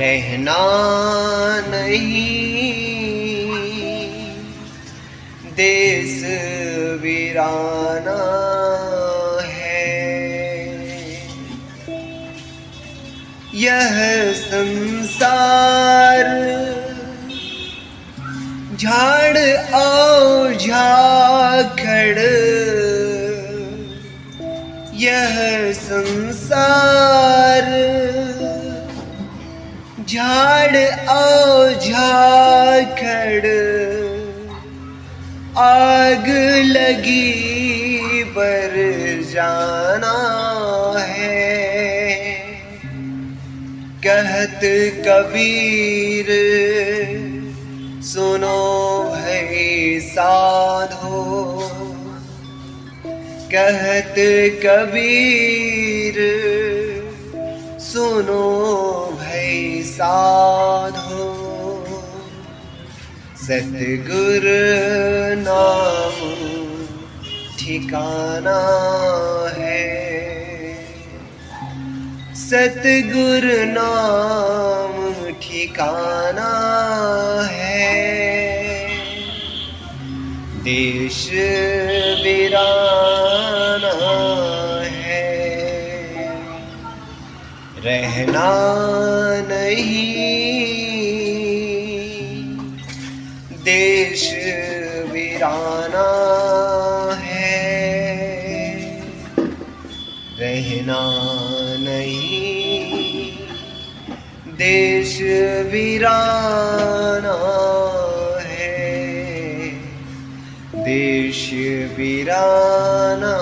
रहना नहीं, देश वीराना है। यह संसार झाड़ और झाखड़, यह संसार झाड़ और झाखड़, आग लगी पर जाना है। कहत कबीर सुनो भाई साधो, कहत कबीर सुनो भाई साधो। सतगुर नाम ठिकाना है, सतगुर नाम ठिकाना है। देश वीराना है, रहना नहीं, देश वीराना है। रहना नहीं, देश वीराना है। देश वीराना